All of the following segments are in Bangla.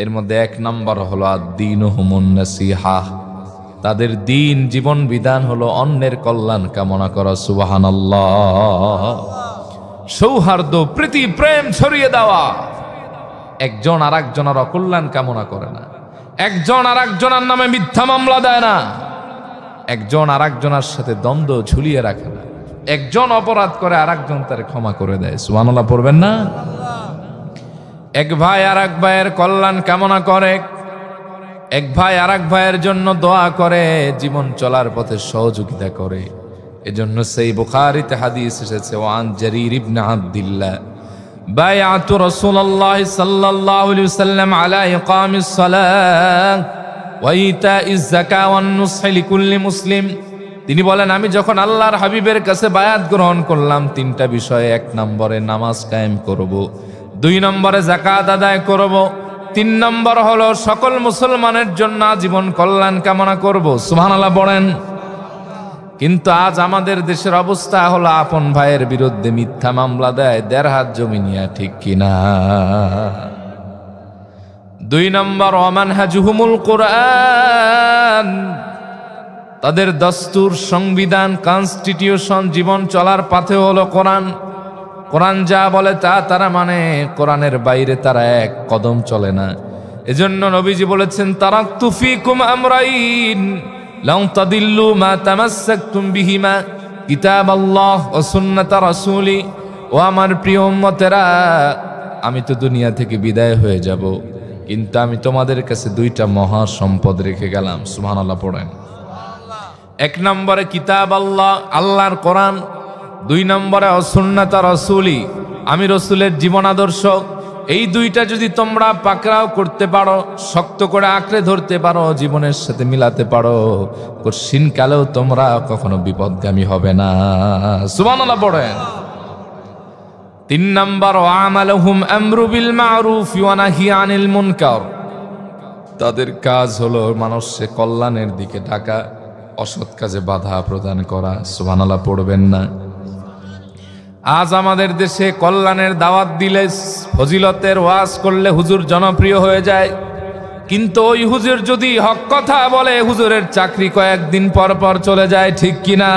এর মধ্যে 1 নম্বর হলো আদ-দীনুহুমুন নাসিহা, তাদের দিন জীবন বিধান হলো অন্যের কল্যাণ কামনা করা। সুবহানাল্লাহ। সৌহার্দ্য, প্রীতি, প্রেম ছড়িয়ে দেওয়া। একজন আর একজনের অকল্যাণ কামনা করে না, একজন আর একজনের নামে মিথ্যা মামলা দেয় না, একজন আর একজনের সাথে দ্বন্দ্ব ঝুলিয়ে রাখে না, একজন অপরাধ করে আর একজন তার ক্ষমা করে দেয়। সুবহানাল্লাহ পড়বেন না? এক ভাই আর এক ভাইয়ের কল্যাণ কামনা করে, এক ভাই আর এক ভাইয়ের জন্য দোয়া করে, জীবন চলার পথে সহযোগিতা করে। এজন্য সেই বুখারীতে হাদিস এসেছে, ওয়ান জারীর ইবনে আব্দুল্লাহ বায়াতু রাসূলুল্লাহ সাল্লাল্লাহু আলাইহি ওয়াসাল্লাম আলা ইকামিস সালাহ ওয়া ইতাইজ যাকাত ওয়ান নুসহি লিকুল্লি মুসলিম। তিনি বলেন, আমি যখন আল্লাহর হাবিবের কাছে বায়াত গ্রহণ করলাম 3টা বিষয়ে। 1 নম্বরে নামাজ কায়েম করব, 2 নম্বরে যাকাত আদায় করব, 3 নম্বর হলো সকল মুসলমানের জন্য জীবন কল্যাণ কামনা করব। সুবহানাল্লাহ বলেন। কিন্তু আজ আমাদের দেশের অবস্থা হলো আপন ভাইয়ের বিরুদ্ধে মিথ্যা মামলা দেয় 1.5 হাত জমি নিয়ে, ঠিক কিনা? 2 নম্বর ওয়ামানহাজুহুমুল কোরআন, তাদের দস্তুর, সংবিধান, কনস্টিটিউশন, জীবন চলার পথে হলো কোরআন। কোরআন যা বলে তা তারা মানে, কোরআনের বাইরে তারা 1 কদম চলে না। এজন্য নবীজি বলেছেন, তারাকতু ফীকুম আমরাইন লাউ তাদিল্লু মা তামাসসাকতুম বিহিমা কিতাবাল্লাহ ওয়া সুন্নাত রাসূলি। ও আমার প্রিয় উম্মতেরা, আমি তো দুনিয়া থেকে বিদায় হয়ে যাব, কিন্তু আমি তোমাদের কাছে 2টা মহা সম্পদ রেখে গেলাম। সুবহানাল্লাহ পড়েন। 1 নম্বরে কিতাব আল্লাহ, আল্লাহর কোরআন। 2 নম্বরে সুন্নাত রাসূলি, আমি রসুলের জীবন আদর্শ। এই 2টা যদি তোমরা পাকড়াও করতে পারো, শক্ত করে আঁকড়ে ধরতে পারো, জীবনের সাথে মিলাতে পারো, কঠিন কালেও তোমরা কখনো বিপদগামী হবে না। সুবহানাল্লাহ পড়েন। 3 নম্বর আমালুহুম আমরু বিল মারুফ ওয়া নাহি আনিল মুনকার, তাদের কাজ হলো মানুষকে কল্যাণের দিকে ডাকা, অসৎ কাজে বাধা প্রদান করা। সুবহানাল্লাহ পড়বেন না? আজ আমাদের দেশে কল্যাণের দাওয়াত দিলে, ফজিলতের ওয়াজ করলে হুজুর জনপ্রিয় হয়ে যায়, কিন্তু ওই হুজুর যদি হক কথা বলে, হুজুরের চাকরি কয়েকদিন পর পর চলে যায়, ঠিক কিনা?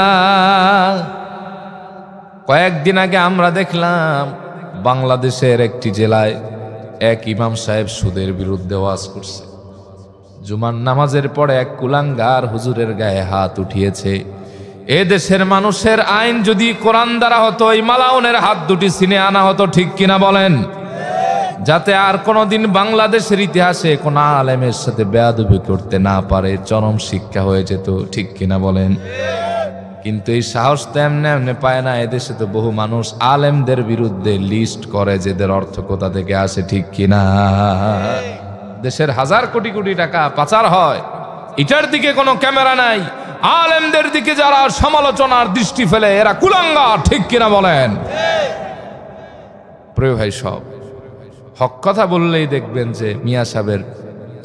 কয়েকদিন আগে আমরা দেখলাম বাংলাদেশের একটি জেলায় এক ইমাম সাহেব সুদের বিরুদ্ধে ওয়াজ করছে। জুমার নামাজের পরে এক কুলাঙ্গার হুজুরের গায়ে হাত উঠিয়েছে। এ দেশের মানুষের আইন যদি কোরআন দ্বারা হতো, এই মালাউনের হাত দুটি ছিনে আনা হতো, ঠিক কিনা বলেন? যাতে আর কোনোদিন বাংলাদেশের ইতিহাসে কোন আলেমের সাথে বেয়াদবি করতে না পারে, চরম শিক্ষা হয়ে যেত, ঠিক কিনা বলেন? কিন্তু এই সাহস তো এমনি এমনি পায় না। এদেশে তো বহু মানুষ আলেমদের বিরুদ্ধে লিস্ট করে, যেদের অর্থ কোথা থেকে আসে, ঠিক কিনা? দেশের হাজার কোটি কোটি টাকা পাচার হয়, এটার দিকে কোনো ক্যামেরা নাই। আলেমদের দিকে যারা সমালোচনার দৃষ্টি ফেলে, এরা কুলাঙ্গার, ঠিক কিনা বলেন? প্রিয় ভাই, সব হক কথা বললেই দেখবেন যে মিয়া সাহেবের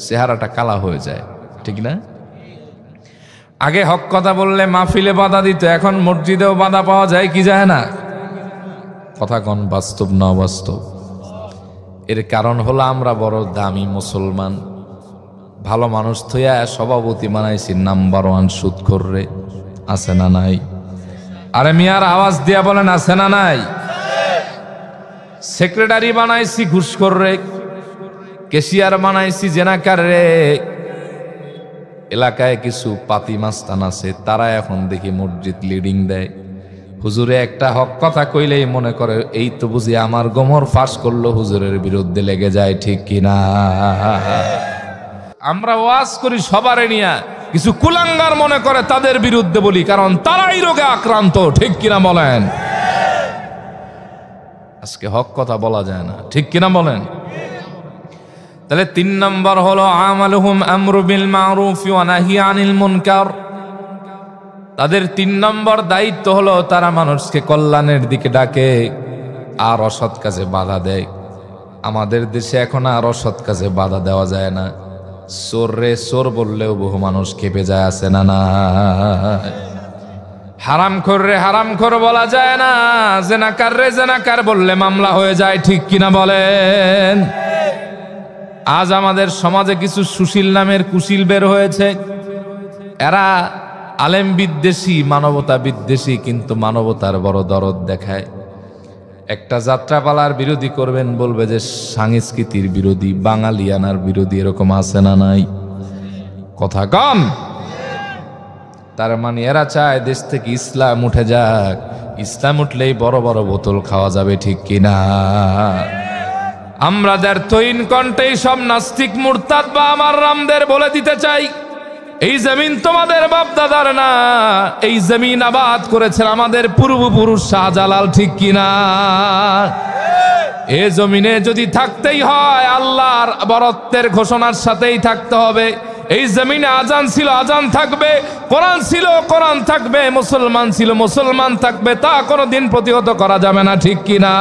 চেহারাটা কালা হয়ে যায়, ঠিক না? আগে হক কথা বললে মাহফিলে বাধা দিত, এখন মসজিদেও বাধা পাওয়া যায় কি যায় না? কথা কোন বাস্তব না অবাস্তব? এর কারণ হলো আমরা বড় দামি মুসলমান, ভালো মানুষ থইয়া সভাপতি বানাইছি নাম্বার 1 সুদখোর রে, আছে না নাই? আরে মিয়ার আওয়াজ দিয়া বলেন, আছে না নাই? সেক্রেটারি বানাইছি ঘুষখোর রে, ক্যাশিয়ার বানাইছি জেনাকার রে। এলাকায় কিছু পাতি মাস্তান আছে, তারা এখন দেখি মসজিদ লিডিং দেয়। হুজুরে একটা হক কথা কইলেই মনে করে এই তো বুঝি আমার গোমর ফাঁস করলো, হুজুরের বিরুদ্ধে লেগে যায়, ঠিক কিনা? আমরা ওয়াজ করি সবারে নিয়া, কিছু কুলাঙ্গার মনে করে তাদের বিরুদ্ধে বলি, কারণ তারাই রোগে আক্রান্ত, ঠিক কিনা বলেন? আজকে হক কথা বলা যায় না, ঠিক কিনা বলেন? তাহলে 3 নম্বর হলো আমালুহুম আমরু বিল মারুফ ওয়া নাহি আনিল মুনকার, তাদের 3 নম্বর দায়িত্ব হলো তারা মানুষকে কল্যাণের দিকে ডাকে আর অসৎ কাজে বাধা দেয়। আমাদের দেশে এখন আর অসৎ কাজে বাধা দেওয়া যায় না। চোর রে চোর বললেও বহু মানুষ খেপে যায়, আছে না না? হারামখোর রে হারামখোর বলা যায় না, জেনাকার রে জেনাকার বললে মামলা হয়ে যায়, ঠিক কিনা বলেন? আজ আমাদের সমাজে কিছু সুশীল নামের কুশীল বের হয়েছে। এরা আলেম বিদ্বেষী, মানবতা বিদ্বেষী, কিন্তু মানবতার বড় দরদ দেখায়। একটা যাত্রাপালার বিরোধী করবেন, বলবে যে সংস্কৃতির বিরোধী, বাঙালিয়ানার বিরোধী। এরকম আছে না নাই? কথা কম। তার মানে এরা চায় দেশ থেকে ইসলাম উঠে যাক। ইসলাম উঠলেই বড় বড় বোতল খাওয়া যাবে, ঠিক কিনা? আমরা যার তৈন কণ্ঠেই সব নাস্তিক মুরতাদ বা আমার রামদের বলে দিতে চাই, এই জমিন তোমাদের বাপ দাদার না, এই জমিন আবাদ করেছে আমাদের পূর্বপুরুষ শাহজালাল, ঠিক কিনা? এ জমিনে যদি থাকতেই হয় আল্লাহর বরত্বের ঘোষণার সাথেই থাকতে হবে। এই জমিনে আজান ছিল, আজান থাকবে, কোরআন ছিল, কোরআন থাকবে, মুসলমান ছিল, মুসলমান থাকবে। তা কোনোদিন প্রতিহত করা যাবে না, ঠিক কিনা?